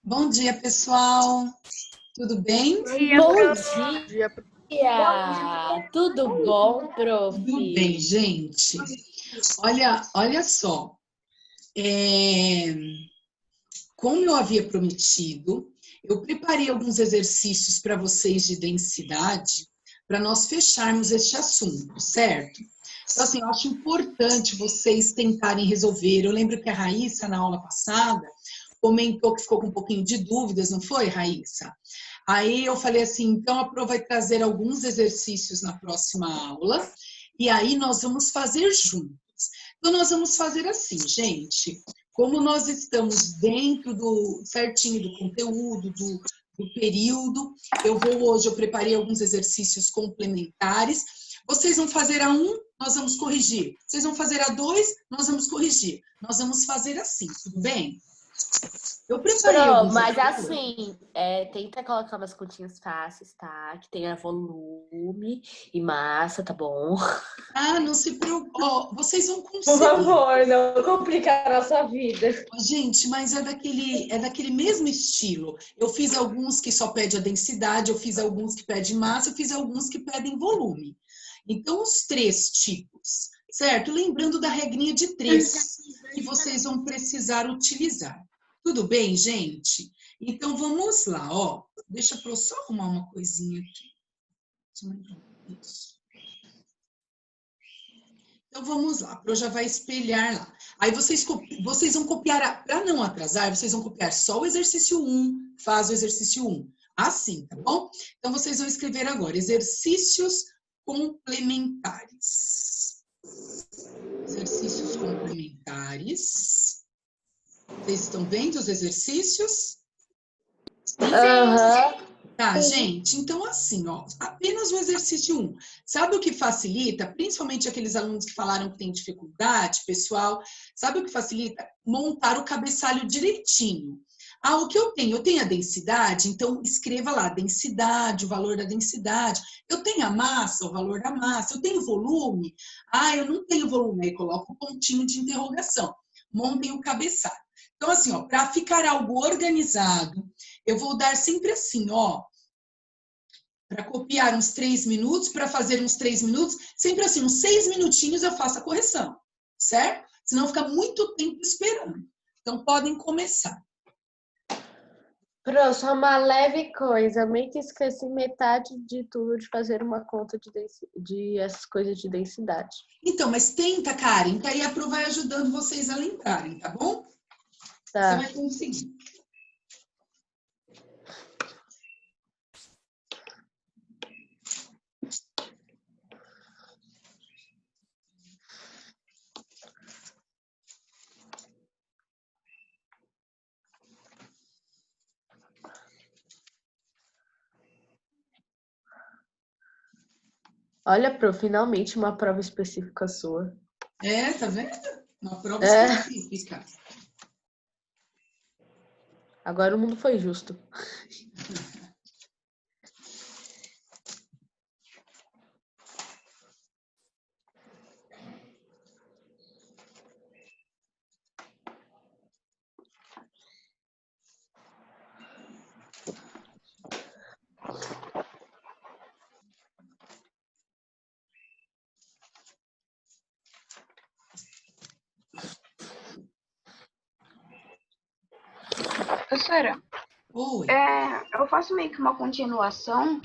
Bom dia, pessoal. Tudo bem? Bom dia. Tudo bom, prof? Tudo bem, gente. Olha só. Como eu havia prometido, eu preparei alguns exercícios para vocês de densidade para nós fecharmos este assunto, certo? Então, assim, eu acho importante vocês tentarem resolver. Eu lembro que a Raíssa, na aula passada, comentou que ficou com um pouquinho de dúvidas, não foi, Raíssa? Aí eu falei assim, então a Pro vai trazer alguns exercícios na próxima aula, e aí nós vamos fazer juntos. Então, nós vamos fazer assim, gente, como nós estamos dentro do certinho do conteúdo, do período, eu preparei alguns exercícios complementares. Vocês vão fazer a 1, nós vamos corrigir. Vocês vão fazer a 2, nós vamos corrigir. Nós vamos fazer assim, tudo bem? Eu preparei alguns mas assim, tenta colocar umas continhas fáceis, tá? Que tenha volume e massa, tá bom? Ah, não se preocupe. Oh, vocês vão conseguir. Por favor, não complicar a nossa vida. Gente, mas é daquele mesmo estilo. Eu fiz alguns que só pedem a densidade, eu fiz alguns que pedem massa, eu fiz alguns que pedem volume. Então, os 3 tipos, certo? Lembrando da regrinha de 3, que vocês vão precisar utilizar. Tudo bem, gente? Então, vamos lá, ó. Deixa eu só arrumar uma coisinha aqui. Isso. Então, vamos lá. A Pro já vai espelhar lá. Aí, vocês vão copiar, para não atrasar, vocês vão copiar só o exercício 1, faz o exercício 1. Assim, tá bom? Então, vocês vão escrever agora, exercícios complementares. Exercícios complementares. Vocês estão vendo os exercícios? Tá, gente? Então, assim, ó, apenas o exercício 1. Sabe o que facilita? Principalmente aqueles alunos que falaram que tem dificuldade, pessoal, sabe o que facilita? Montar o cabeçalho direitinho. Ah, o que eu tenho? Eu tenho a densidade, então escreva lá, densidade, o valor da densidade. Eu tenho a massa, o valor da massa. Eu tenho volume? Ah, eu não tenho volume. Aí coloca um pontinho de interrogação. Montem o cabeçalho. Então, assim, ó, para ficar algo organizado, eu vou dar sempre assim, ó, para copiar uns 3 minutos, para fazer uns 3 minutos, sempre assim, uns 6 minutinhos eu faço a correção, certo? Senão fica muito tempo esperando. Então, podem começar. Pro, só uma leve coisa, meio que esqueci metade de tudo de fazer uma conta de essas coisas de densidade. Então, mas tenta, Karen, que aí a Pro vai ajudando vocês a lembrarem, tá bom? Tá. Você vai conseguir. Olha, Pro, finalmente uma prova específica sua. Tá vendo? Uma prova específica. Agora o mundo foi justo. Professora, Oi. eu faço meio que uma continuação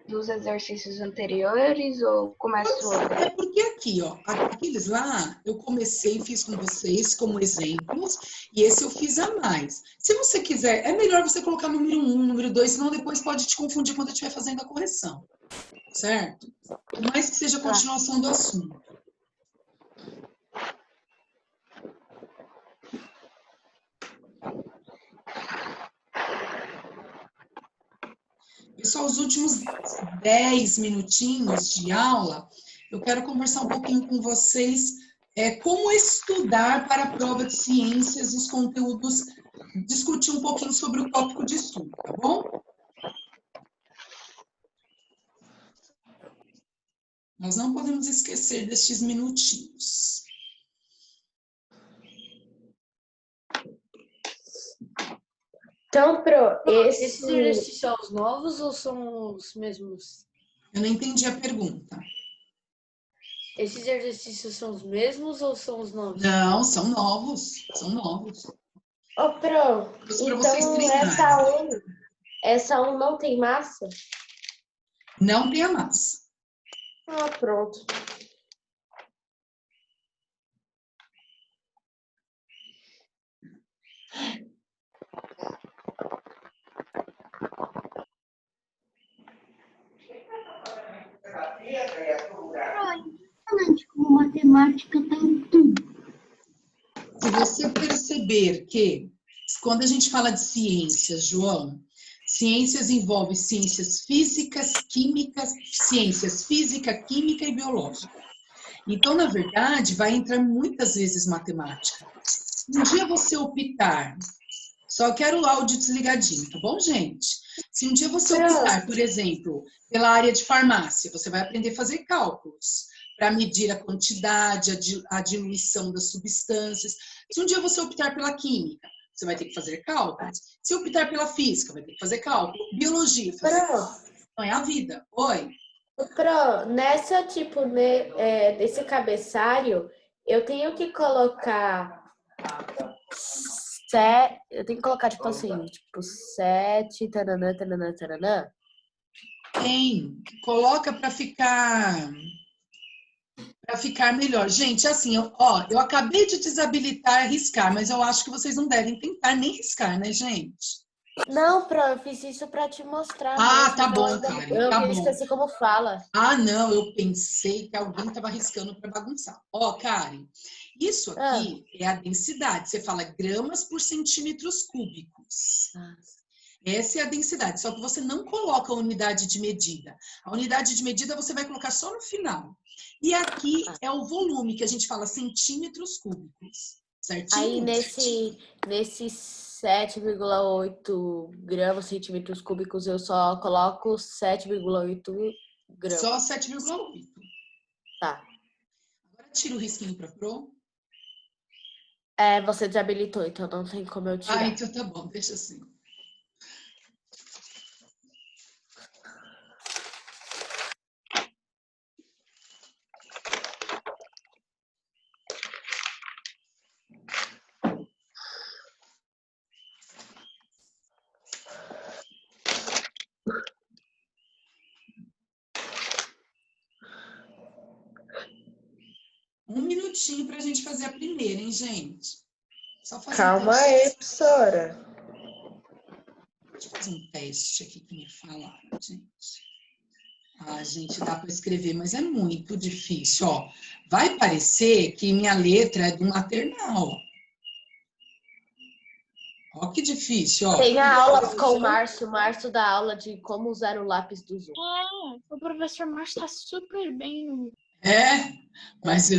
dos exercícios anteriores ou começo outro? É porque aqui, ó, aqueles lá, eu comecei e fiz com vocês como exemplos, e esse eu fiz a mais. Se você quiser, é melhor você colocar número 1, número 2, senão depois pode te confundir quando eu estiver fazendo a correção, certo? Por mais que seja a continuação do assunto. Pessoal, os últimos 10 minutinhos de aula, eu quero conversar um pouquinho com vocês como estudar para a prova de ciências, os conteúdos, discutir um pouquinho sobre o tópico de estudo, tá bom? Nós não podemos esquecer destes minutinhos. Então, Pro, Esses exercícios são os novos ou são os mesmos? Eu não entendi a pergunta. Esses exercícios são os mesmos ou são os novos? Não, são novos. São novos. Ô, Pro, Isso pra vocês então treinarem. essa 1 não tem massa? Não tem a massa. Ah, pronto. Impressionante como matemática tá em tudo. Se você perceber que, quando a gente fala de ciências, João, ciências envolve ciências físicas, químicas, ciências física, química e biológica. Então, na verdade, vai entrar muitas vezes matemática. Um dia você optar, só quero o áudio desligadinho, tá bom, gente? Se um dia você optar, por exemplo, pela área de farmácia, você vai aprender a fazer cálculos para medir a quantidade, a diluição das substâncias. Se um dia você optar pela química, você vai ter que fazer cálculos. Se optar pela física, vai ter que fazer cálculo. Biologia, fazer cálculo. Então, é a vida. Oi? Pro, nessa, tipo, desse cabeçalho, eu tenho que colocar... Eu tenho que colocar, tipo assim, tipo, 7, taranã, taranã, taranã. Tem. Coloca para ficar melhor. Gente, assim, eu acabei de desabilitar riscar, mas eu acho que vocês não devem tentar nem riscar, né, gente? Não, Pro, eu fiz isso pra te mostrar Ah, mesmo. tá bom, Karen, Eu tá bom. esqueci como fala. Ah, não, eu pensei que alguém estava riscando para bagunçar. Ó, Karen, isso aqui é a densidade. Você fala gramas por centímetros cúbicos. Essa é a densidade, só que você não coloca a unidade de medida. A unidade de medida você vai colocar só no final. E aqui é o volume, que a gente fala centímetros cúbicos, certinho? Aí nesse 7,8 gramas centímetros cúbicos eu só coloco 7,8 gramas. Só 7,8. Tá. Agora tira o risquinho para Pro. Você desabilitou, então não tem como eu tirar. Ah, então tá bom, deixa assim. Um minutinho para a gente fazer a primeira, hein, gente? Só fazer Calma aí, professora. Deixa eu fazer um teste aqui que me falaram, gente. Ah, gente, dá para escrever, mas é muito difícil, ó. Vai parecer que minha letra é do maternal, ó. Ó que difícil, ó. Tem a aula com o Márcio. O Márcio dá aula de como usar o lápis do Zoom. O professor Márcio tá super bem. Mas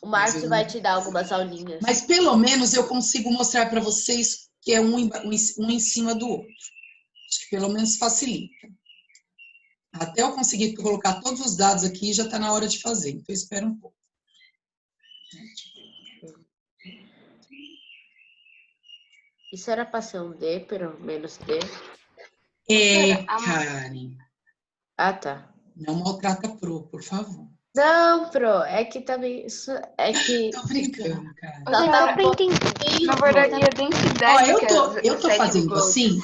o Márcio vai te dar algumas aulinhas. Mas pelo menos eu consigo mostrar para vocês que é um em cima do outro. Acho que pelo menos facilita. Até eu conseguir colocar todos os dados aqui, já está na hora de fazer. Então, espera um pouco. Isso era para ser um D, pelo menos D? Karen. Ah, tá. Não maltrata a Pro, por favor. Não, Pro, é que também... Tô brincando, cara. Na verdade, a densidade... Eu tô fazendo assim...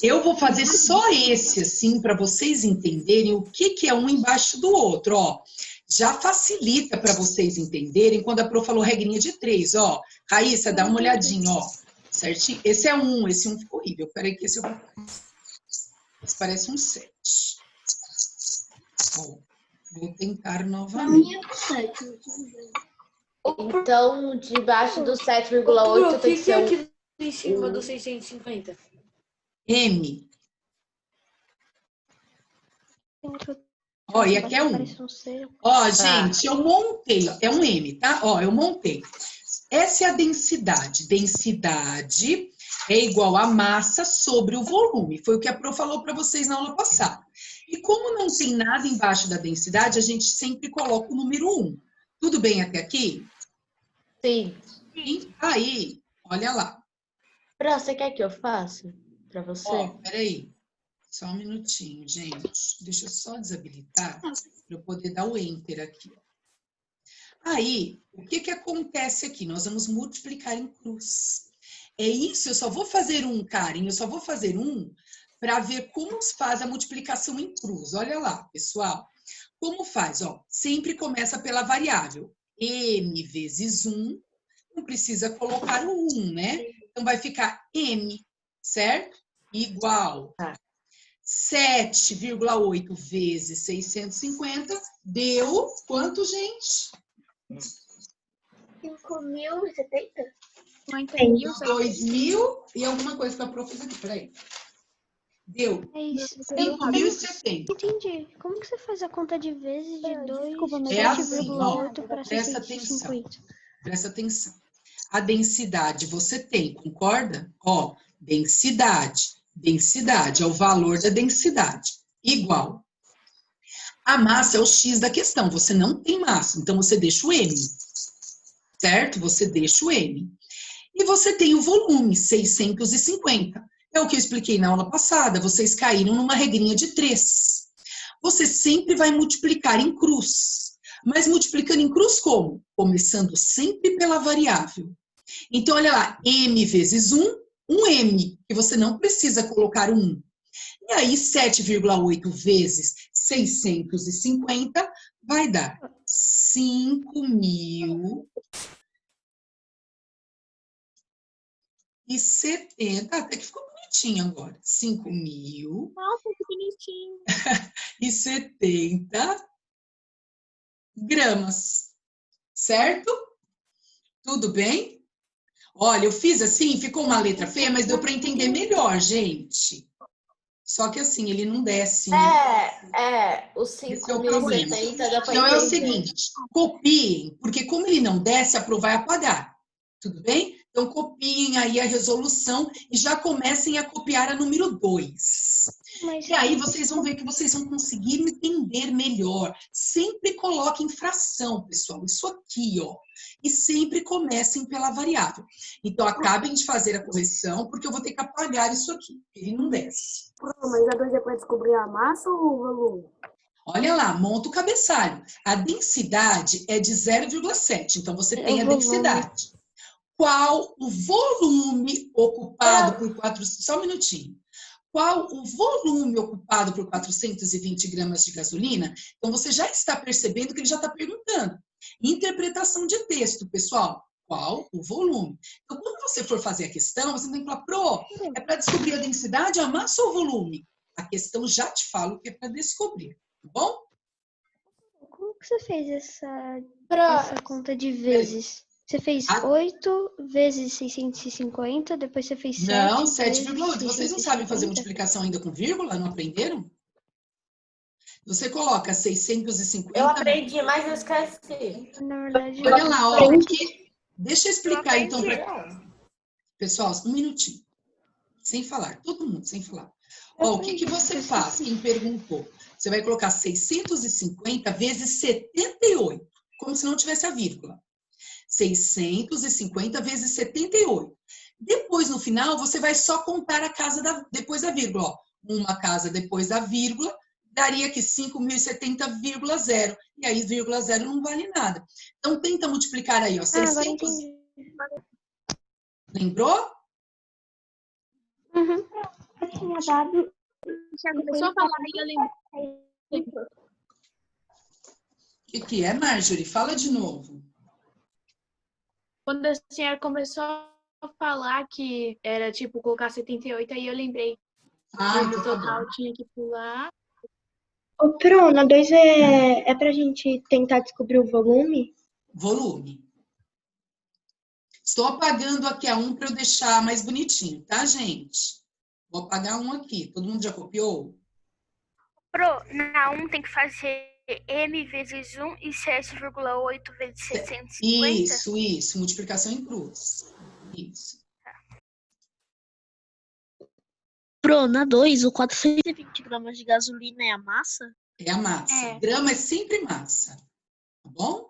Eu vou fazer só esse, assim, para vocês entenderem o que é um embaixo do outro, ó. Já facilita para vocês entenderem quando a Pro falou regrinha de 3, ó. Raíssa, dá uma olhadinha, ó. Certinho? Esse é 1, esse 1 ficou horrível. Peraí que esse eu vou... Esse parece um 7. Ó, vou tentar novamente. Então, debaixo do 7,8 tem que ser aqui em cima do 650. M. Ó, e aqui é 1. Ó, gente, eu montei, ó, é um M, tá? Ó, eu montei. Essa é a densidade. Densidade é igual a massa sobre o volume. Foi o que a Pro falou para vocês na aula passada. E como não tem nada embaixo da densidade, a gente sempre coloca o número 1. Tudo bem até aqui? Sim. E aí, olha lá. Pro, você quer que eu faça pra você? Ó, peraí. Só um minutinho, gente. Deixa eu só desabilitar para eu poder dar o Enter aqui. Aí, o que que acontece aqui? Nós vamos multiplicar em cruz. É isso, eu só vou fazer um, Karen, eu só vou fazer um para ver como se faz a multiplicação em cruz. Olha lá, pessoal. Como faz? Ó, sempre começa pela variável. M vezes 1, não precisa colocar o 1, né? Então, vai ficar M, certo? Igual 7,8 vezes 650 deu quanto, gente? 5.070? 2.000 e alguma coisa que a prof fez aqui, peraí. Deu É isso. 5.070. Entendi. Como que você faz a conta de vezes de 2, É assim, ó, 7,8 para presta atenção. 650? Presta atenção. A densidade você tem, concorda? Ó, densidade. Densidade é o valor da densidade. Igual. A massa é o X da questão. Você não tem massa, então você deixa o M. Certo? Você deixa o M. E você tem o volume, 650. É o que eu expliquei na aula passada. Vocês caíram numa regrinha de 3. Você sempre vai multiplicar em cruz. Mas multiplicando em cruz como? Começando sempre pela variável. Então, olha lá, M vezes 1, um M, que você não precisa colocar 1. E aí, 7,8 vezes 650 vai dar 5.070, até que ficou bonitinho agora. 5.070 Nossa, que bonitinho. gramas, certo? Tudo bem? Olha, eu fiz assim, ficou uma letra feia, mas deu para entender melhor, gente. Só que assim, ele não desce, né? Os Esse é o problema. 5.070 dá pra Então é o entender. seguinte, copiem, porque como ele não desce, a Pro vai apagar. Tudo bem? Então copiem aí a resolução e já comecem a copiar a número 2. E aí vocês vão ver que vocês vão conseguir entender melhor. Sempre coloquem fração, pessoal. Isso aqui, ó. E sempre comecem pela variável. Então acabem de fazer a correção, porque eu vou ter que apagar isso aqui. Ele não desce. Mas a 2 é para descobrir a massa ou o volume? Olha lá, monta o cabeçalho. A densidade é de 0,7, então você tem a volume. densidade. Qual o volume ocupado por 4... Só um minutinho. Qual o volume ocupado por 420 gramas de gasolina? Então, você já está percebendo que ele já está perguntando. Interpretação de texto, pessoal. Qual o volume? Então, quando você for fazer a questão, você tem que falar, Pro, é para descobrir a densidade, a massa ou o volume? A questão já te fala o que é para descobrir, tá bom? Como que você fez essa Pro, conta de vezes? Você fez 8 vezes 650, depois você fez 7 Não, vezes 7,8. Vocês não sabem fazer 650? multiplicação ainda com vírgula? Não aprenderam? Você coloca 650... eu aprendi, mas eu esqueci. Na verdade, Olha lá, ó. Deixa eu explicar Eu então aprendi. para... Pessoal, um minutinho. Sem falar, todo mundo sem falar. Ó, o que que você faz? Quem perguntou? Você vai colocar 650 vezes 78, como se não tivesse a vírgula. 650 vezes 78. Depois, no final, você vai só contar a casa depois da vírgula. Ó. Uma casa depois da vírgula, daria aqui 5.070,0. E aí, vírgula 0 não vale nada. Então, tenta multiplicar aí, ó. 600... agora entendi. Lembrou? Uhum. Eu tinha dado. Já começou a falar e eu lembrei. O que é, Marjorie? Fala de novo. Quando a senhora começou a falar que era tipo colocar 78, aí eu lembrei Ah, que no então tá total bom. tinha que pular. Ô, Pro, na 2 é pra gente tentar descobrir o volume? Volume. Estou apagando aqui a 1 para eu deixar mais bonitinho, tá, gente? Vou apagar um aqui. Todo mundo já copiou? Pro, na 1 tem que fazer M vezes 1 e 7,8 vezes 650? Isso. Multiplicação em cruz. Isso. Pro, na 2, o 420 gramas de gasolina é a massa? É a massa. É. Grama é sempre massa. Tá bom?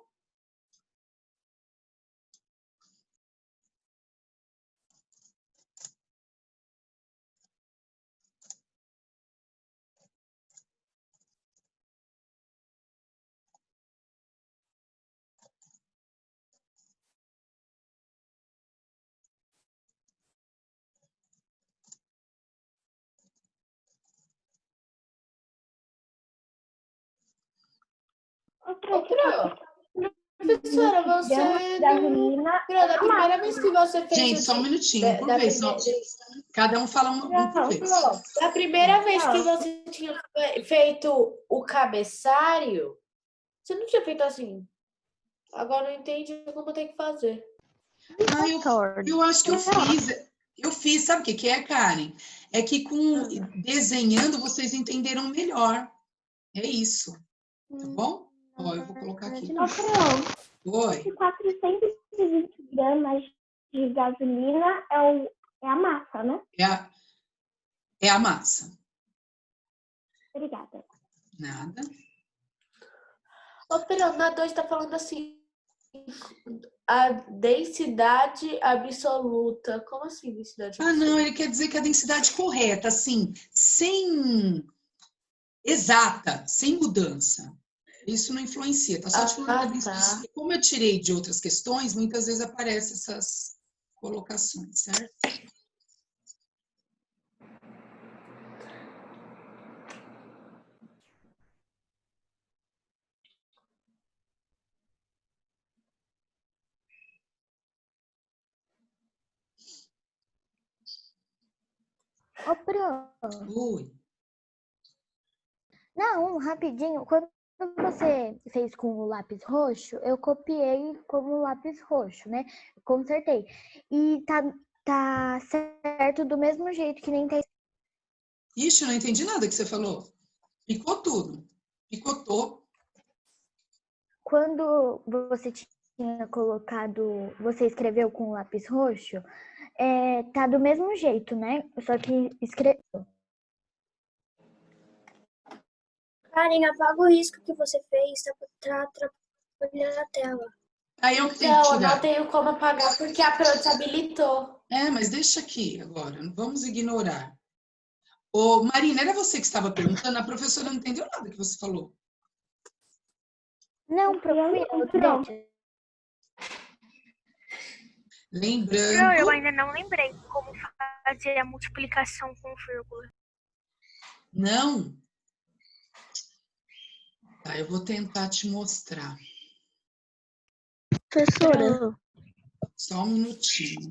Pro, Professora, você gasolina. Pro, da primeira vez que você fez Gente, só um minutinho, por vez. Cada um fala um por vez. Da primeira vez que você tinha feito o cabeçário, você não tinha feito assim. Agora eu entendi como tem que fazer. Eu acho que eu fiz. Eu fiz, sabe o que é, Karen? É que desenhando vocês entenderam melhor. É isso. Tá bom? Ó, eu vou colocar aqui. Oi. 420 gramas de gasolina é a massa, né? É a massa. Obrigada. Nada. Ô, Pedro, na 2 tá falando assim, a densidade absoluta. Como assim, densidade absoluta? Não, ele quer dizer que a densidade correta, assim, sem exata, sem mudança. Isso não influencia, tá só te falando da densidade. Como eu tirei de outras questões, muitas vezes aparecem essas colocações, certo? Ô, Pro. Oi. Não, rapidinho. Quando você fez com o lápis roxo, eu copiei como lápis roxo, né? Consertei. E tá certo do mesmo jeito que nem tá. Ixi, eu não entendi nada que você falou. Picou tudo. Picotou. Quando você tinha colocado, você escreveu com o lápis roxo, tá do mesmo jeito, né? Só que escreveu. Karen, apaga o risco que você fez, tá atrapalhando a tela. Aí eu tenho que Então, eu tirar. não tenho como apagar porque a Pro desabilitou. Mas deixa aqui agora. Vamos ignorar. Ô, Marina, era você que estava perguntando? A professora não entendeu nada que você falou. Não, Lembrando... Eu ainda não lembrei como fazer a multiplicação com vírgula. Não? Tá, eu vou tentar te mostrar. Professora. Só um minutinho.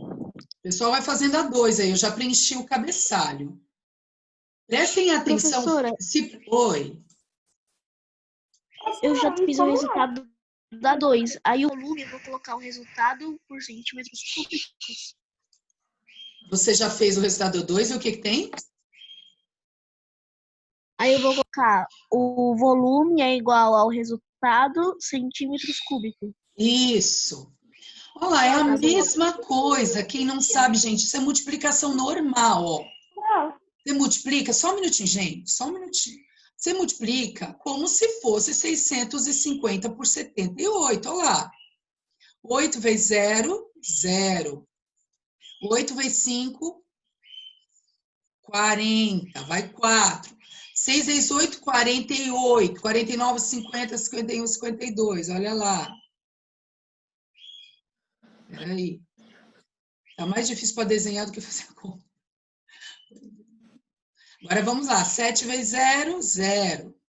O pessoal vai fazendo a 2 aí, eu já preenchi o cabeçalho. Prestem atenção. Professora. Oi. Eu já fiz o resultado da 2. Aí o volume eu vou colocar o resultado por centímetros cúbicos. Você já fez o resultado 2 e o que tem? Aí eu vou colocar o volume é igual ao resultado centímetros cúbicos. Isso. Olha lá, é a mesma coisa. Quem não sabe, gente, isso é multiplicação normal, ó. Você multiplica, só um minutinho, gente, só um minutinho. Você multiplica como se fosse 650 por 78, olha lá. 8 vezes 0, 0. 8 vezes 5, 40, vai 4. 6 vezes 8, 48. 49, 50, 51, 52, olha lá. Peraí. Tá mais difícil para desenhar do que fazer a conta. Agora vamos lá. 7 vezes 0, 0.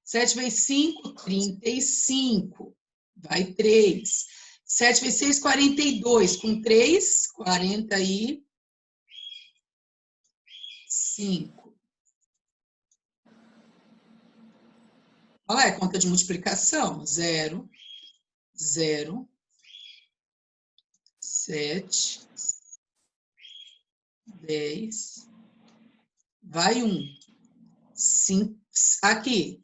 7 vezes 5, 35. Vai 3. 7 vezes 6, 42. Com 3, 45. Olha lá, é conta de multiplicação. 0, 0, 7, 10, vai 1, 5, aqui.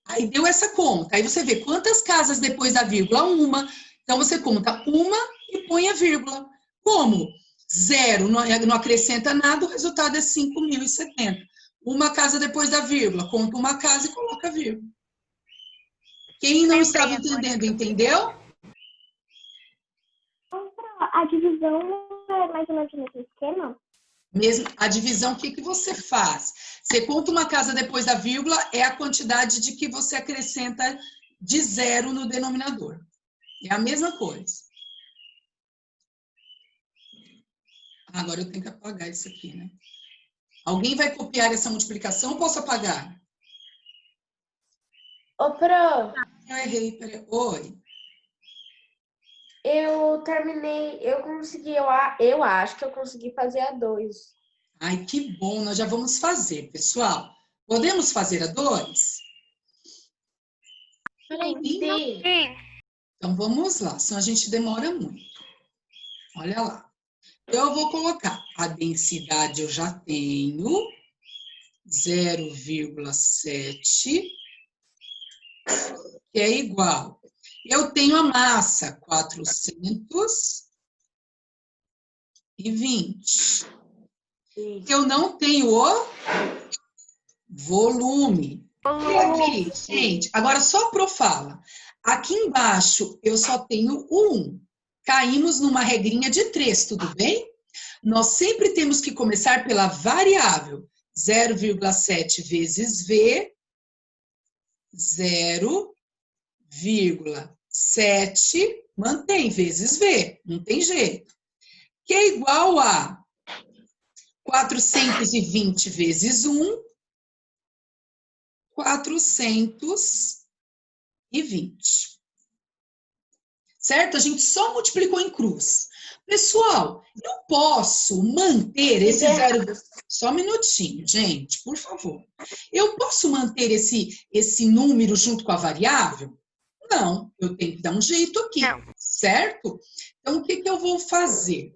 Aí deu essa conta. Aí você vê quantas casas depois da vírgula? Uma. Então você conta uma e põe a vírgula. Como? 0 não acrescenta nada, o resultado é 5.070. Uma casa depois da vírgula, conta uma casa e coloca a vírgula. Quem não estava entendendo, entendeu? A divisão é mais ou menos nesse esquema? Mesmo a divisão, o que você faz? Você conta uma casa depois da vírgula, é a quantidade de que você acrescenta de 0 no denominador. É a mesma coisa. Agora eu tenho que apagar isso aqui, né? Alguém vai copiar essa multiplicação ou posso apagar? Ô, Pro, Eu errei, peraí. Oi. eu terminei, eu consegui, eu acho que eu consegui fazer a 2. Ai, que bom, nós já vamos fazer, pessoal. Podemos fazer a 2? Sim. Sim. Então, vamos lá, senão a gente demora muito. Olha lá. Eu vou colocar a densidade, eu já tenho 0,7, que é igual. Eu tenho a massa, 420. Eu não tenho o volume. E aqui, gente, agora só pro fala. Aqui embaixo eu só tenho o 1. Caímos numa regrinha de 3, tudo bem? Nós sempre temos que começar pela variável. 0,7 vezes V, 0,7, mantém, vezes V, não tem jeito. Que é igual a 420 vezes 1, 420. Certo? A gente só multiplicou em cruz. Pessoal, eu posso manter esse zero... Só um minutinho, gente, por favor. Eu posso manter esse número junto com a variável? Não, eu tenho que dar um jeito aqui, certo? Então, o que eu vou fazer?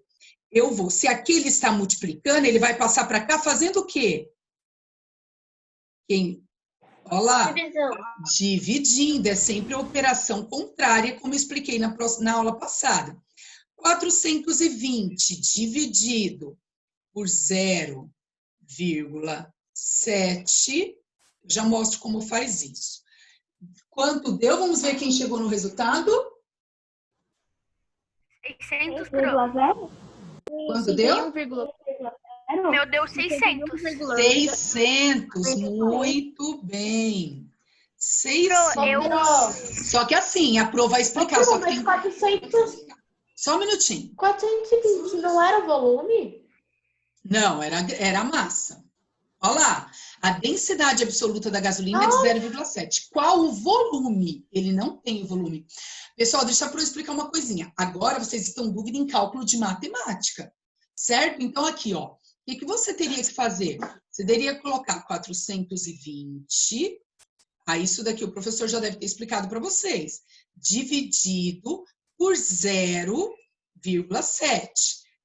Se aqui ele está multiplicando, ele vai passar para cá fazendo o quê? Olha lá, dividindo, é sempre a operação contrária, como eu expliquei na aula passada. 420 dividido por 0,7, já mostro como faz isso. Quanto deu? Vamos ver quem chegou no resultado. 600, Pro. Quanto deu? Meu, deu 600. 600, muito bem. 600. Só que assim, a Pro vai explicar. Só que tem... 400... Só um minutinho. 420 não era o volume? Não, era a massa. Olha lá, a densidade absoluta da gasolina é de 0,7. Qual o volume? Ele não tem o volume. Pessoal, deixa eu explicar uma coisinha. Agora vocês estão em dúvida em cálculo de matemática, certo? Então aqui, ó, o que você teria que fazer? Você teria que colocar 420, aí isso daqui o professor já deve ter explicado para vocês, dividido por 0,7. O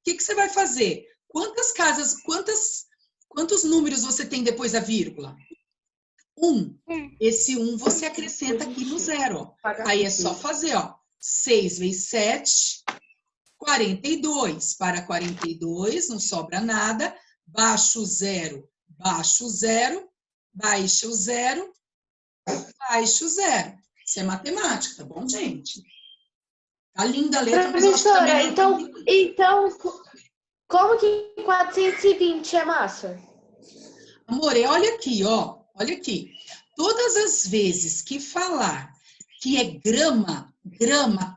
que você vai fazer? Quantos números você tem depois da vírgula? 1. Esse 1 você acrescenta aqui no 0, ó. Aí é só fazer, ó. 6 vezes 7, 42. Para 42, não sobra nada. Baixa o 0, baixa o 0, baixa o 0, baixa o 0. Isso é matemática, tá bom, gente? Tá linda a letra, mas eu acho que também... Então, como que 420 é massa? Amor, olha aqui, ó. Olha aqui. Todas as vezes que falar que é grama,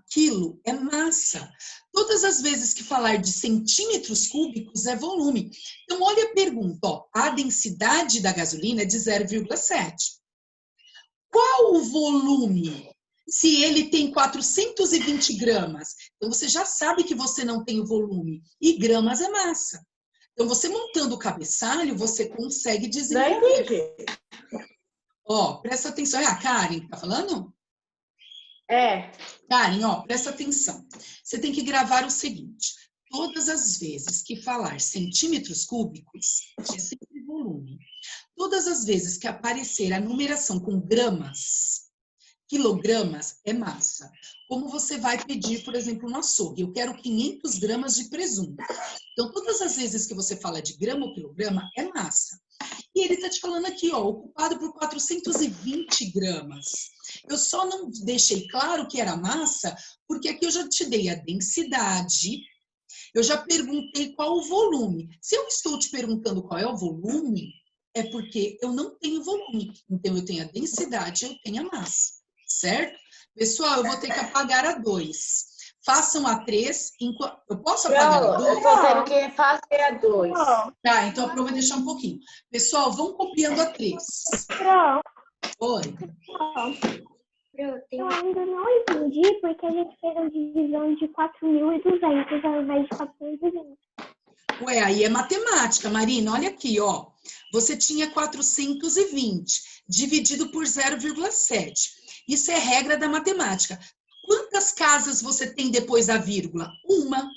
quilo, é massa. Todas as vezes que falar de centímetros cúbicos é volume. Então, olha a pergunta, ó. A densidade da gasolina é de 0,7. Qual o volume? Se ele tem 420 gramas, então você já sabe que você não tem o volume. E gramas é massa. Então, você montando o cabeçalho, você consegue desenvolver. Ó, presta atenção. É a Karen que tá falando? É. Karen, ó, presta atenção. Você tem que gravar o seguinte. Todas as vezes que falar centímetros cúbicos, é sempre volume. Todas as vezes que aparecer a numeração com gramas, quilogramas, é massa. Como você vai pedir, por exemplo, no açougue, eu quero 500 gramas de presunto. Então, todas as vezes que você fala de grama ou quilograma, é massa. E ele está te falando aqui, ó, ocupado por 420 gramas. Eu só não deixei claro que era massa, porque aqui eu já te dei a densidade, eu já perguntei qual o volume. Se eu estou te perguntando qual é o volume, é porque eu não tenho volume. Então, eu tenho a densidade, eu tenho a massa. Certo? Pessoal, eu vou ter que apagar a 2. Façam a 3. Eu posso apagar a 2? Eu tô tendo que fazer a 2. Tá, então a Pro vai deixar um pouquinho. Pessoal, vão copiando a 3. Oi. Eu ainda não entendi porque a gente fez a divisão de 4.200 ao invés de 420. Ué, aí é matemática, Marina. Olha aqui, ó. Você tinha 420 dividido por 0,7. Isso é regra da matemática. Quantas casas você tem depois da vírgula? Uma.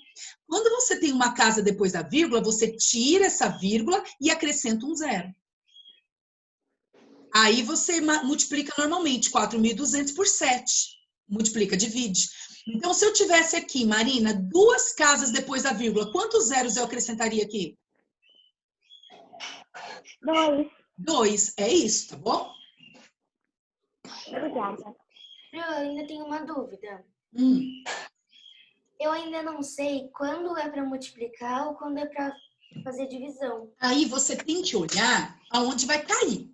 Quando você tem uma casa depois da vírgula, você tira essa vírgula e acrescenta um zero. Aí você multiplica normalmente 4.200 por 7. Multiplica, divide. Então, se eu tivesse aqui, Marina, 2 casas depois da vírgula, quantos zeros eu acrescentaria aqui? 2. 2. É isso, tá bom? Obrigada. Eu ainda tenho uma dúvida. Eu ainda não sei quando é para multiplicar ou quando é para fazer divisão. Aí você tem que olhar aonde vai cair.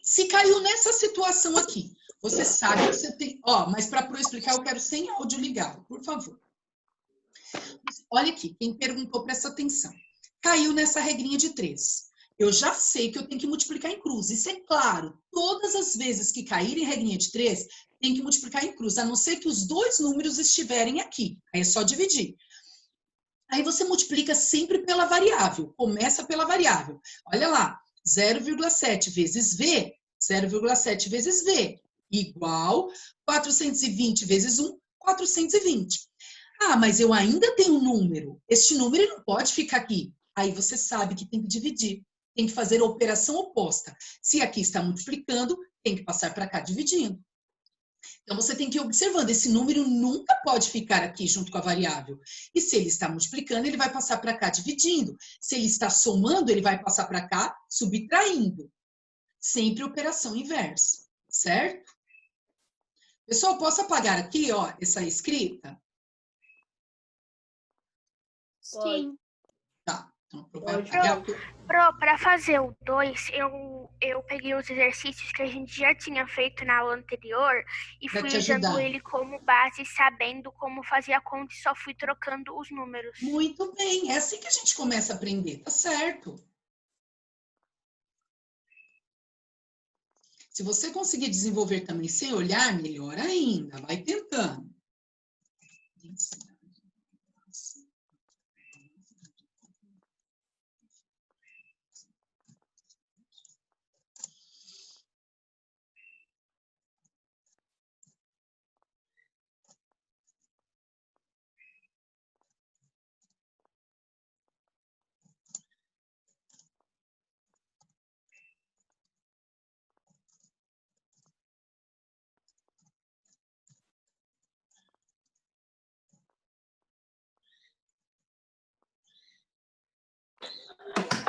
Se caiu nessa situação aqui, você sabe que você tem... Ó, mas para eu explicar, eu quero sem áudio ligado, por favor. Olha aqui, quem perguntou, presta atenção. Caiu nessa regrinha de 3. Eu já sei que eu tenho que multiplicar em cruz. Isso é claro. Todas as vezes que cair em regrinha de 3, tem que multiplicar em cruz, a não ser que os 2 números estiverem aqui. Aí é só dividir. Aí você multiplica sempre pela variável. Começa pela variável. Olha lá, 0,7 vezes V, 0,7 vezes V, igual 420 vezes 1, 420. Ah, mas eu ainda tenho um número. Este número ele não pode ficar aqui. Aí você sabe que tem que dividir. Tem que fazer a operação oposta. Se aqui está multiplicando, tem que passar para cá dividindo. Então, você tem que ir observando. Esse número nunca pode ficar aqui junto com a variável. E se ele está multiplicando, ele vai passar para cá dividindo. Se ele está somando, ele vai passar para cá subtraindo. Sempre operação inversa, certo? Pessoal, posso apagar aqui, ó, essa escrita? Sim. Tá. Então, vai apagar. Para fazer o 2, eu peguei os exercícios que a gente já tinha feito na aula anterior e Pra fui te usando ajudar. ele como base, sabendo como fazer a conta e só fui trocando os números. Muito bem. É assim que a gente começa a aprender, tá certo? Se você conseguir desenvolver também sem olhar, melhor ainda. Vai tentando.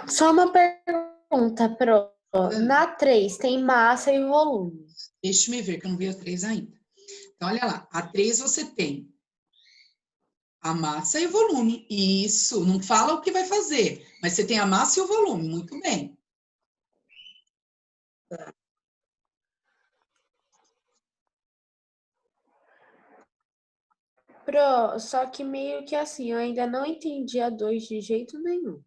Só uma pergunta, Pro. Na 3 tem massa e volume. Deixa eu ver, que eu não vi a 3 ainda. Então, olha lá. A 3 você tem a massa e o volume. Isso. Não fala o que vai fazer, mas você tem a massa e o volume. Muito bem. Pro, só que meio que assim, eu ainda não entendi a 2 de jeito nenhum.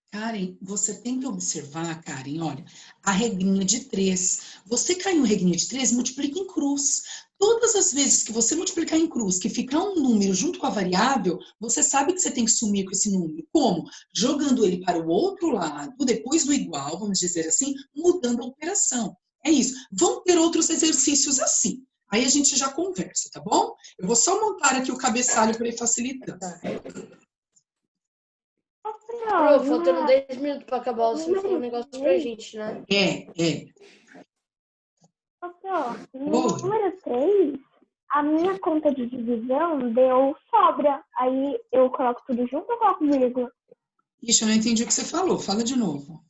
Karen, você tem que observar, Karen, olha, a regrinha de 3. Você caiu em regrinha de 3, multiplica em cruz. Todas as vezes que você multiplicar em cruz, que ficar um número junto com a variável, você sabe que você tem que sumir com esse número. Como? Jogando ele para o outro lado, depois do igual, vamos dizer assim, mudando a operação. É isso. Vão ter outros exercícios assim. Aí a gente já conversa, tá bom? Eu vou só montar aqui o cabeçalho para ir facilitando. Pro, faltando 10 minutos para acabar, você vai falar um negócio pra gente, né? É. No número 3, a minha conta de divisão deu sobra. Aí eu coloco tudo junto ou coloco vírgula? Ixi, eu não entendi o que você falou. Fala de novo.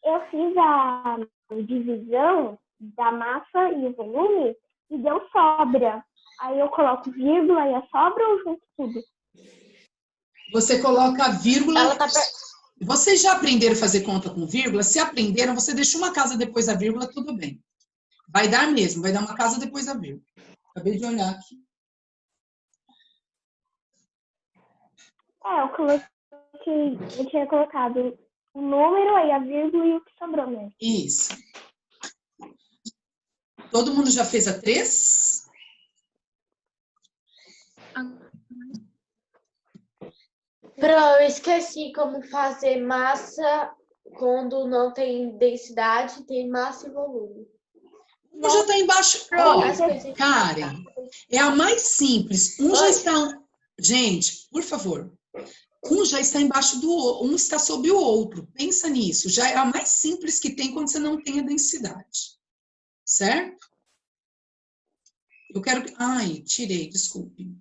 Eu fiz a divisão da massa e o volume e deu sobra. Aí eu coloco vírgula e a sobra ou junto tudo? Você coloca a vírgula. Vocês já aprenderam a fazer conta com vírgula? Se aprenderam, você deixa uma casa depois da vírgula, tudo bem. Vai dar mesmo, vai dar uma casa depois da vírgula. Acabei de olhar aqui. Eu tinha colocado o número, aí a vírgula e o que sobrou mesmo. Isso. Todo mundo já fez a 3? Eu esqueci como fazer massa quando não tem densidade, tem massa e volume. Já está embaixo. Olha, Karen, é a mais simples. Já está... Gente, por favor. Um já está embaixo do outro, um está sobre o outro. Pensa nisso. Já é a mais simples que tem quando você não tem a densidade. Certo? Eu quero que... Ai, tirei, desculpe.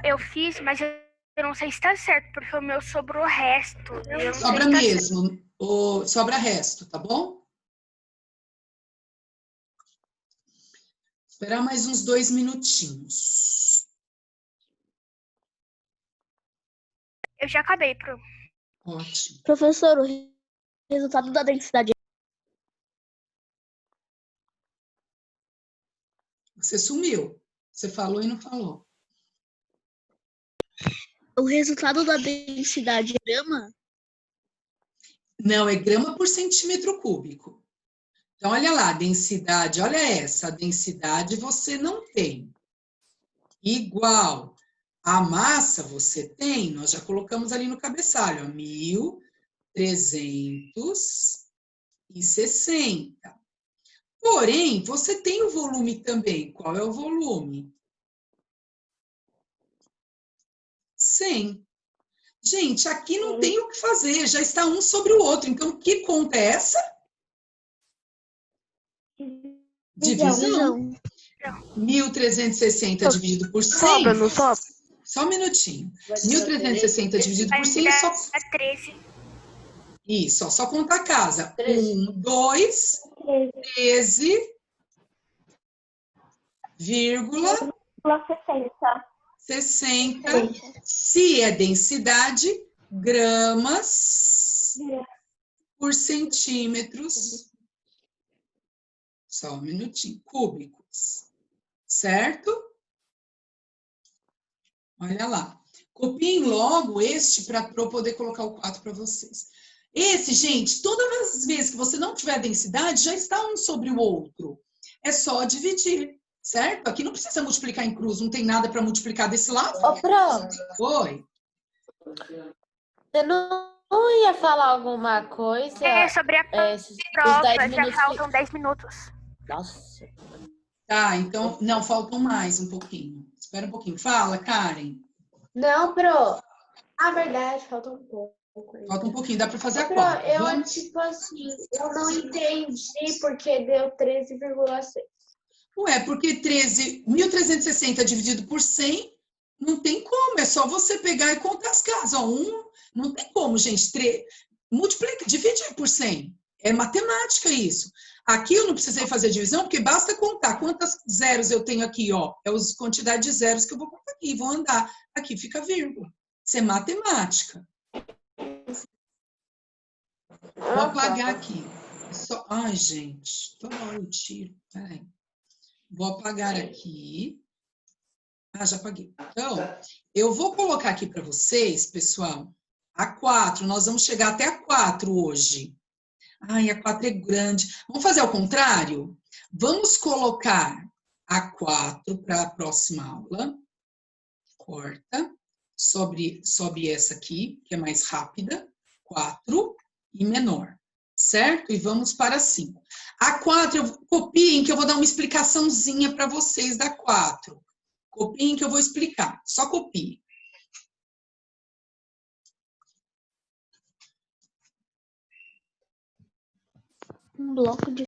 Eu fiz, mas eu não sei se está certo, porque o meu sobrou o resto. Sobra mesmo. Sobra resto, tá bom? Esperar mais uns 2 minutinhos. Eu já acabei, Pro. Ótimo. Professor, o resultado da densidade... Você sumiu. Você falou e não falou. O resultado da densidade é grama? Não, é grama por centímetro cúbico. Então, olha lá, a densidade, olha essa. A densidade você não tem. Igual a massa você tem, nós já colocamos ali no cabeçalho, ó, 1.360. Porém, você tem o volume também. Qual é o volume? 100. Gente, aqui não tem o que fazer, já está um sobre o outro. Então, que conta é essa? Divisão. 1.360 dividido por 100. Sobra, não sobra? Só um minutinho. 1.360 dividido por 100 só... 13. Isso, ó, só contar a casa. 1, 2, 13, vírgula 60. Se é densidade, gramas por centímetros. Só um minutinho. Cúbicos. Certo? Olha lá. Copiem logo este para eu poder colocar o 4 para vocês. Esse, gente, todas as vezes que você não tiver densidade, já está um sobre o outro. É só dividir, certo? Aqui não precisa multiplicar em cruz, não tem nada para multiplicar desse lado. Ô, Pro, Oi. você não ia falar alguma coisa? Sobre a prova, já faltam 10 minutos. Nossa. Tá, então, não, faltam mais um pouquinho. Espera um pouquinho. Fala, Karen. Não, Pro. A verdade, falta um pouco. Falta um pouquinho, dá para fazer a Pro, conta. eu, tipo assim, eu não entendi porque deu 13,6. Ué, porque 1.360 dividido por 100, não tem como. É só você pegar e contar as casas. Ó, não tem como, gente. Multiplica, divide por 100. É matemática isso. Aqui eu não precisei fazer divisão, porque basta contar quantas zeros eu tenho aqui, ó. É a quantidade de zeros que eu vou contar aqui, vou andar. Aqui fica vírgula. Isso é matemática. Vou apagar aqui. Ai, gente. Toda hora eu tiro. Peraí. Vou apagar aqui. Ah, já apaguei. Então, eu vou colocar aqui para vocês, pessoal, a 4. Nós vamos chegar até a 4 hoje. Ai, a 4 é grande. Vamos fazer ao contrário? Vamos colocar a 4 para a próxima aula. Corta. Sobe essa aqui, que é mais rápida. 4 e menor. Certo? E vamos para 5. A 4, copiem que eu vou dar uma explicaçãozinha para vocês da 4. Copiem que eu vou explicar. Só copiem. Um bloco de...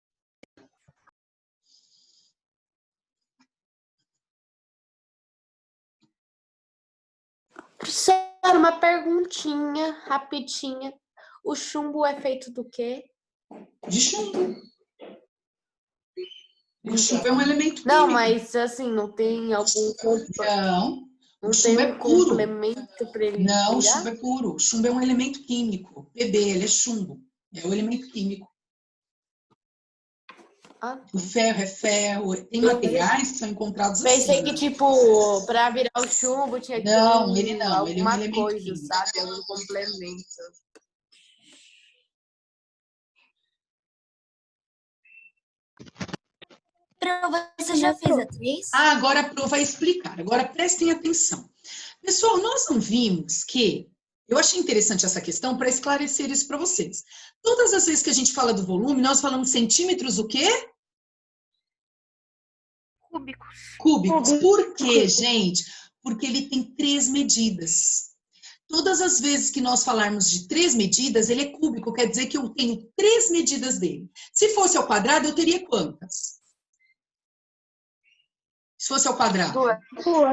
Professor, uma perguntinha rapidinha. O chumbo é feito do quê? De chumbo. O chumbo é um elemento químico. Não, mas assim, não tem algum... Não, o chumbo é puro. Complemento para ele não, virar? o chumbo é puro. O chumbo é um elemento químico. Pb, ele é chumbo. É um elemento químico. O ferro é ferro. Tem materiais que são encontrados assim. Pensei que, tipo, pra virar o chumbo tinha que ter Não, ele não. Ele é um alguma elemento coisa, químico. sabe? Algum complemento. Você já fez a 3? Ah, agora a Pro vai explicar. Agora prestem atenção. Pessoal, nós não vimos que... Eu achei interessante essa questão para esclarecer isso para vocês. Todas as vezes que a gente fala do volume, nós falamos centímetros o quê? Cúbicos. Cúbicos. Por quê, gente? Porque ele tem 3 medidas. Todas as vezes que nós falarmos de 3 medidas, ele é cúbico, quer dizer que eu tenho 3 medidas dele. Se fosse ao quadrado, eu teria quantas? Se fosse ao quadrado?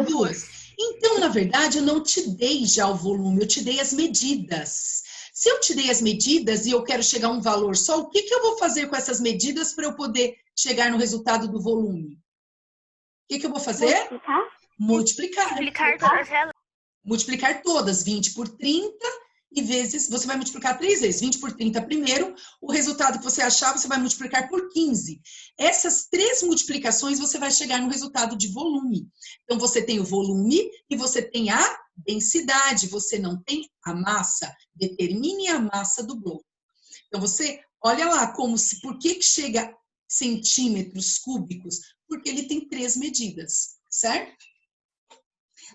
2. Então, na verdade, eu não te dei já o volume, eu te dei as medidas. Se eu te dei as medidas e eu quero chegar a um valor só, o que eu vou fazer com essas medidas para eu poder chegar no resultado do volume? O que eu vou fazer? Multiplicar. Multiplicar todas elas. Multiplicar todas, 20 por 30 e vezes, você vai multiplicar 3 vezes, 20 por 30 primeiro, o resultado que você achar, você vai multiplicar por 15. Essas 3 multiplicações, você vai chegar no resultado de volume. Então, você tem o volume e você tem a densidade, você não tem a massa. Determine a massa do bloco. Então, você, olha lá, por que chega centímetros cúbicos? Porque ele tem 3 medidas, certo?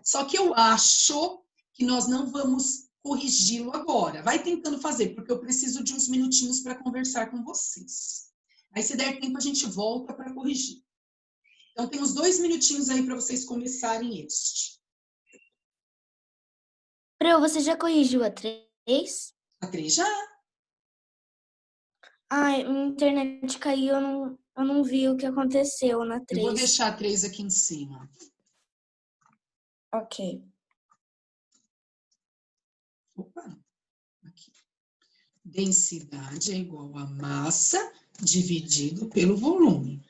Só que eu acho que nós não vamos corrigi-lo agora. Vai tentando fazer, porque eu preciso de uns minutinhos para conversar com vocês. Aí, se der tempo, a gente volta para corrigir. Então, temos 2 minutinhos aí para vocês começarem este. Pro, você já corrigiu a 3? A 3 já. Ai, a internet caiu, eu não vi o que aconteceu na 3. Eu vou deixar a 3 aqui em cima. Ok. Opa, aqui. Densidade é igual a massa dividido pelo volume.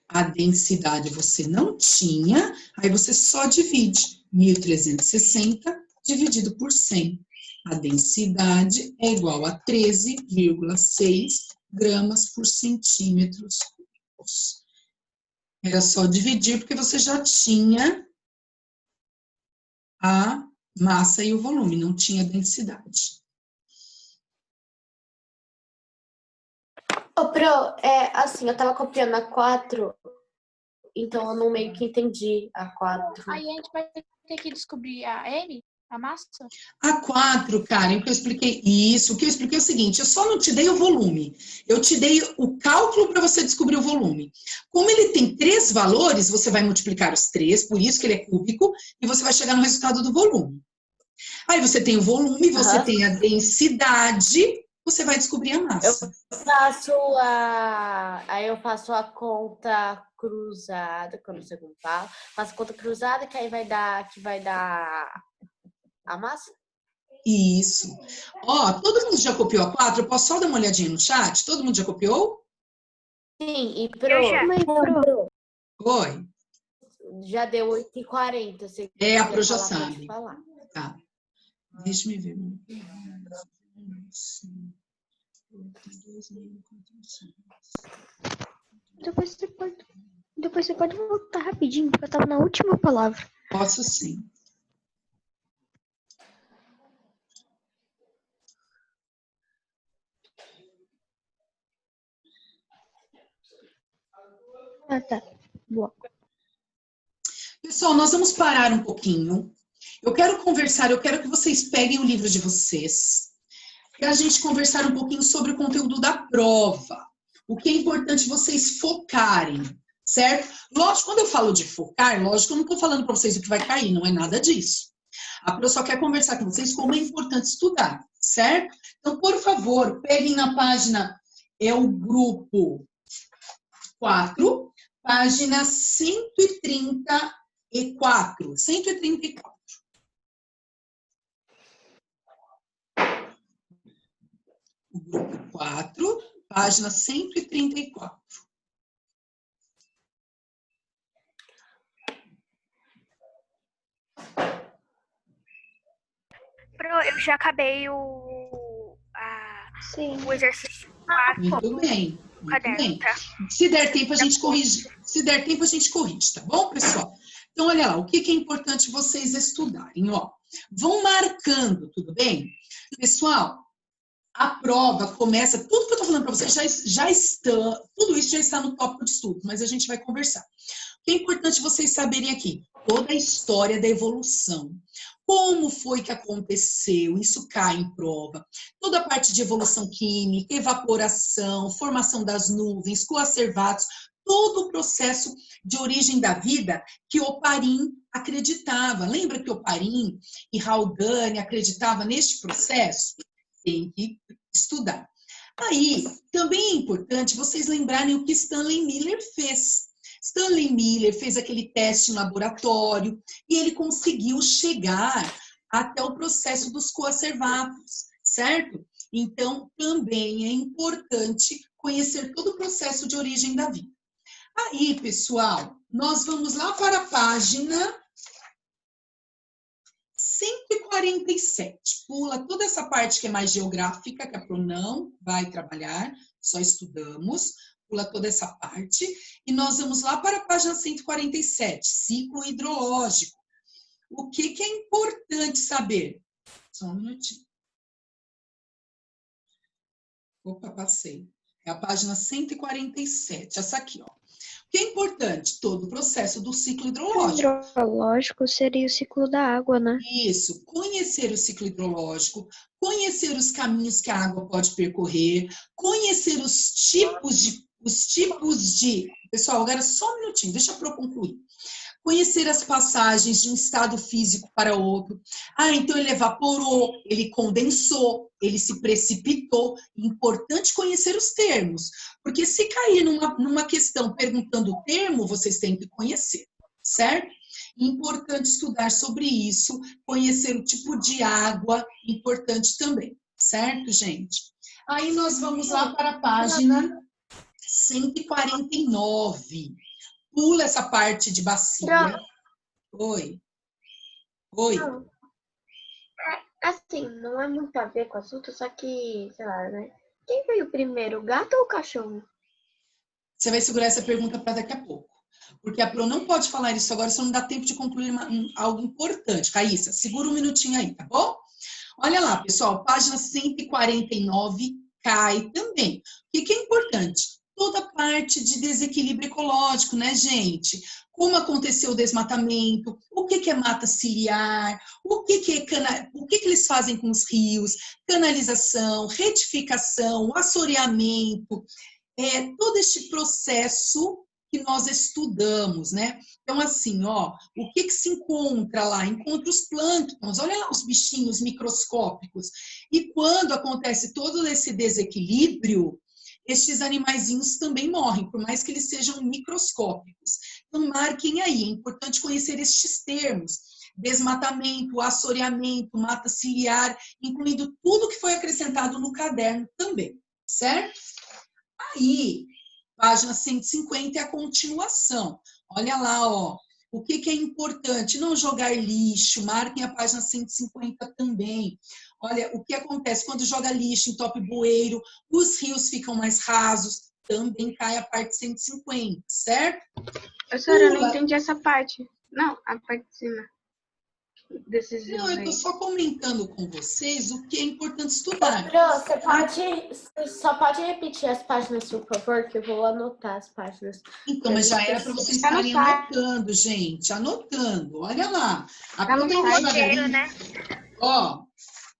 A densidade você não tinha, aí você só divide 1.360 dividido por 100. A densidade é igual a 13,6 gramas por centímetros cúbicos. Era só dividir porque você já tinha a massa e o volume, não tinha densidade. Ô, Pro, assim, eu tava copiando a 4, então eu não meio que entendi a 4. Aí a gente vai ter que descobrir a M, a massa? A 4, Karen, o que eu expliquei é o seguinte, eu só não te dei o volume, eu te dei o cálculo para você descobrir o volume. Como ele tem 3 valores, você vai multiplicar os 3, por isso que ele é cúbico, e você vai chegar no resultado do volume. Aí você tem o volume, você tem a densidade, você vai descobrir a massa. Aí eu faço a conta cruzada, que eu não sei como fala. Faço a conta cruzada, que aí vai dar a massa? Isso. Ó, todo mundo já copiou a 4? Eu posso só dar uma olhadinha no chat? Todo mundo já copiou? Sim, e Eu Oi. já deu 8h40. A Pro já sabe. Tá. Deixa eu ver. Depois você pode voltar rapidinho, porque eu tava na última palavra. Posso sim. Ah, tá. Boa. Pessoal, nós vamos parar um pouquinho. Eu quero que vocês peguem o livro de vocês, para a gente conversar um pouquinho sobre o conteúdo da prova. O que é importante vocês focarem, certo? Lógico, quando eu falo de focar, lógico, eu não estou falando para vocês o que vai cair, não é nada disso. A Pro só quer conversar com vocês como é importante estudar, certo? Então, por favor, peguem na página, é o grupo 4, página 134. 134. O grupo 4, página 134. Eu já acabei o exercício 4. Muito bem. o caderno, bem. tá? Se der tempo, a gente corrige. Se der tempo, a gente corrige, tá bom, pessoal? Então, olha lá, o que é importante vocês estudarem, ó. Vão marcando, tudo bem? Pessoal, a prova começa, tudo que eu tô falando para vocês já está, tudo isso já está no tópico de estudo, mas a gente vai conversar. O que é importante vocês saberem aqui? Toda a história da evolução. Como foi que aconteceu? Isso cai em prova. Toda a parte de evolução química, evaporação, formação das nuvens, coacervatos, todo o processo de origem da vida que Oparin acreditava. Lembra que Oparin e Haldane acreditavam neste processo? Tem que estudar. Aí, também é importante vocês lembrarem o que Stanley Miller fez. Stanley Miller fez aquele teste em laboratório e ele conseguiu chegar até o processo dos coacervatos, certo? Então, também é importante conhecer todo o processo de origem da vida. Aí, pessoal, nós vamos lá para a página 147. Pula toda essa parte que é mais geográfica, que a Pro não vai trabalhar, só estudamos. Pula toda essa parte. E nós vamos lá para a página 147, ciclo hidrológico. O que é importante saber? Só um minutinho. Opa, passei. É a página 147, essa aqui, ó. O que é importante? Todo o processo do ciclo hidrológico. O hidrológico seria o ciclo da água, né? Isso, conhecer o ciclo hidrológico, conhecer os caminhos que a água pode percorrer, conhecer os tipos de... Pessoal, agora só um minutinho, deixa eu concluir. Conhecer as passagens de um estado físico para outro. Ah, então ele evaporou, ele condensou, ele se precipitou. Importante conhecer os termos, porque se cair numa questão perguntando o termo, vocês têm que conhecer, certo? Importante estudar sobre isso, conhecer o tipo de água, importante também, certo, gente? Aí nós vamos lá para a página 149. Pula essa parte de bacia. Oi. Oi. Assim, não é muito a ver com o assunto, só que, sei lá, né? Quem veio primeiro, o gato ou o cachorro? Você vai segurar essa pergunta para daqui a pouco. Porque a Pro não pode falar isso agora, só não dá tempo de concluir algo importante. Caíssa, segura um minutinho aí, tá bom? Olha lá, pessoal, página 149 cai também. O que é importante? Toda a parte de desequilíbrio ecológico, né, gente? Como aconteceu o desmatamento, o que é mata ciliar, o que eles fazem com os rios, canalização, retificação, assoreamento, todo este processo que nós estudamos, né? Então, assim, ó, o que se encontra lá? Encontra os plânctons, olha lá os bichinhos microscópicos. E quando acontece todo esse desequilíbrio, estes animaizinhos também morrem, por mais que eles sejam microscópicos. Então, marquem aí, é importante conhecer estes termos. Desmatamento, assoreamento, mata ciliar, incluindo tudo que foi acrescentado no caderno também, certo? Aí, página 150 é a continuação. Olha lá, ó. O que é importante? Não jogar lixo, marquem a página 150 também. Olha, o que acontece quando joga lixo, entope bueiro, os rios ficam mais rasos, também cai a parte 150, certo? Professora, eu não entendi essa parte. Não, a parte de cima. Desses rios Não, eu estou só comentando com vocês o que é importante estudar. Você só pode repetir as páginas, por favor, que eu vou anotar as páginas. Então, mas já era para vocês estarem anotando, gente. Anotando, olha lá. Tá no inteiro, né? Ó,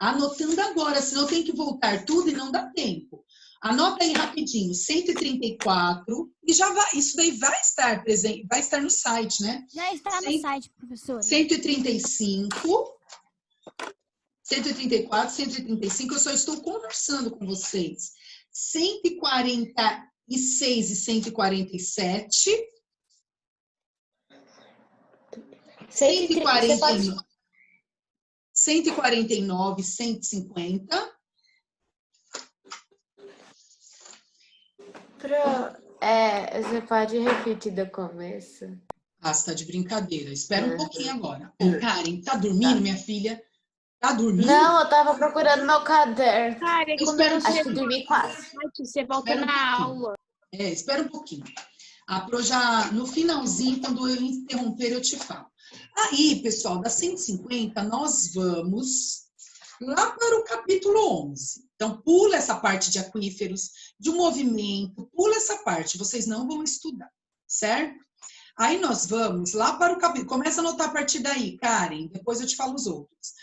anotando agora, senão tem que voltar tudo e não dá tempo. Anota aí rapidinho, 134, e já vai, isso daí vai estar presente, vai estar no site, né? Já está no site, professora. 135, 134, 135, eu só estou conversando com vocês. 146 e 147. 149, 150. Você pode repetir do começo? Ah, você tá de brincadeira. Espera um pouquinho agora. Ô, Karen, tá dormindo, minha filha? Tá dormindo? Não, eu tava procurando meu caderno. Cara, Espera um pouquinho. Dormi quase. Você volta na aula. Espera um pouquinho. A Pro já, no finalzinho, quando eu interromper, eu te falo. Aí, pessoal, da 150, nós vamos lá para o capítulo 11. Então, pula essa parte de aquíferos, de um movimento, pula essa parte, vocês não vão estudar, certo? Aí nós vamos lá para o capítulo, começa a anotar a partir daí, Karen, depois eu te falo os outros.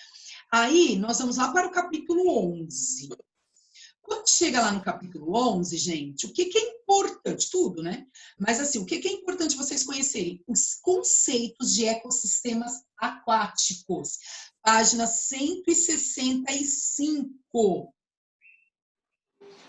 Aí, nós vamos lá para o capítulo 11. Quando chega lá no capítulo 11, gente, o que é importante? Tudo, né? Mas assim, o que é importante vocês conhecerem? Os conceitos de ecossistemas aquáticos. Página 165.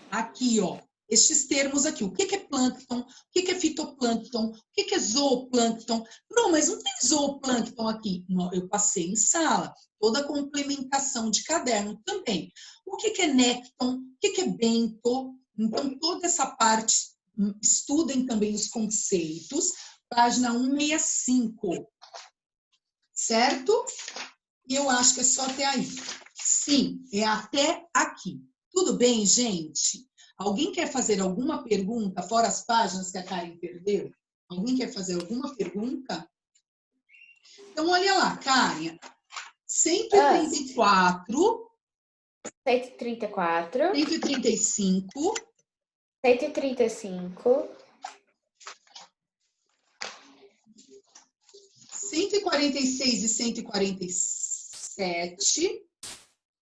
Aqui, ó. Estes termos aqui. O que é plâncton? O que é fitoplâncton? O que é zooplâncton? Não, mas não tem zooplâncton aqui. Não, eu passei em sala. Toda a complementação de caderno também. O que é nécton? O que é bento? Então, toda essa parte, estudem também os conceitos. Página 165. Certo? E eu acho que é só até aí. Sim, é até aqui. Tudo bem, gente? Alguém quer fazer alguma pergunta, fora as páginas que a Karen perdeu? Alguém quer fazer alguma pergunta? Então, olha lá, Karen. 134. 134. 135. 135. 146 e 147.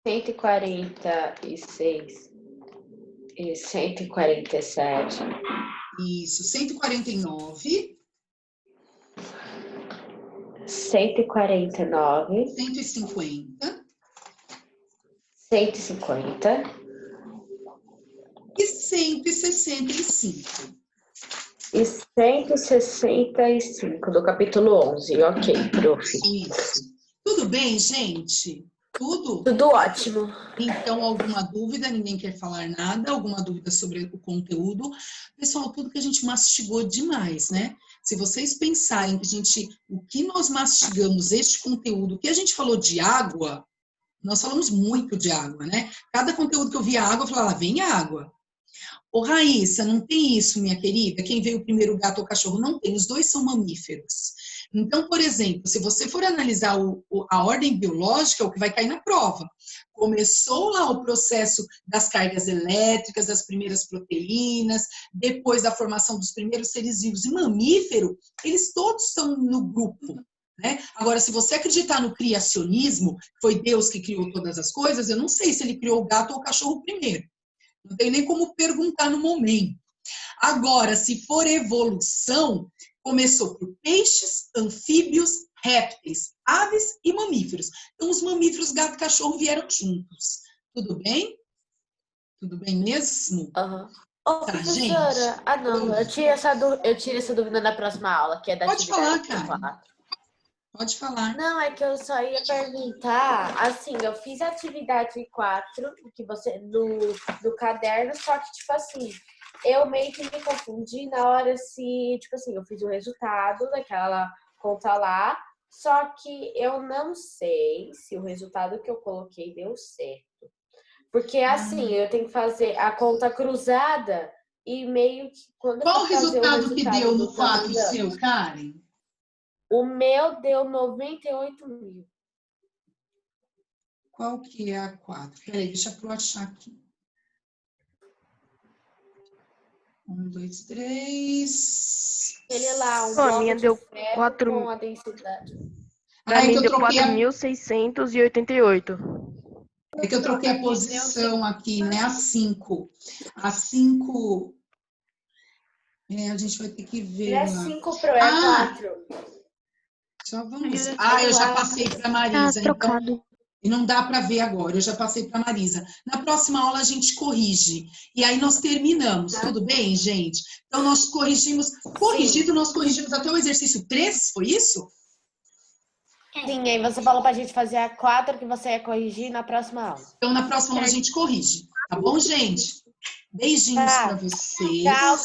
146 e 147. Isso, 149. 149. 150. 150. E 165. E 165 do capítulo 11. Ok, prof. Isso. Tudo bem, gente? Tudo? Tudo ótimo. Então, alguma dúvida? Ninguém quer falar nada? Alguma dúvida sobre o conteúdo? Pessoal, tudo que a gente mastigou demais, né? Se vocês pensarem que o que nós mastigamos, este conteúdo, o que a gente falou de água, nós falamos muito de água, né? Cada conteúdo que eu via água, eu falava, lá vem água. Ô, Raíssa, não tem isso, minha querida? Quem veio primeiro, o gato ou o cachorro? Não tem, os dois são mamíferos. Então, por exemplo, se você for analisar a ordem biológica, é o que vai cair na prova. Começou lá o processo das cargas elétricas, das primeiras proteínas, depois da formação dos primeiros seres vivos. E mamífero, eles todos estão no grupo, né? Agora, se você acreditar no criacionismo, foi Deus que criou todas as coisas, eu não sei se ele criou o gato ou o cachorro primeiro. Não tem nem como perguntar no momento. Agora, se for evolução, começou por peixes, anfíbios, répteis, aves e mamíferos. Então, os mamíferos, gato e cachorro vieram juntos. Tudo bem? Tudo bem mesmo? Uhum. Ô, professora, não, eu tiro essa dúvida na próxima aula, que é da Pode falar, atividade cara. 4. Pode falar. Não, é que eu só ia perguntar, assim, eu fiz a atividade 4 que você, do caderno, só que, tipo assim, eu meio que me confundi na hora se, tipo assim, eu fiz o resultado daquela conta lá, só que eu não sei se o resultado que eu coloquei deu certo. Porque, assim, eu tenho que fazer a conta cruzada e meio que... Qual o resultado que deu no 4 seu, Karen? O meu deu 98 mil. Qual que é a 4? Peraí, deixa eu achar aqui. 1, 2, 3. Ele lá, um A minha deu 4 com a densidade. Pra mim deu troquei 4.688. É que eu troquei a posição aqui, né? A 5. A 5... a gente vai ter que ver. Não é 5 pro, é 4. Só vamos. Eu já passei para Marisa. Então, e não dá para ver agora, eu já passei para Marisa. Na próxima aula a gente corrige. E aí nós terminamos, tudo bem, gente? Então nós corrigimos, nós corrigimos até o exercício 3, foi isso? Sim, aí você falou pra gente fazer a 4 que você ia corrigir na próxima aula. Então na próxima aula a gente corrige, tá bom, gente? Beijinhos para vocês. Tchau.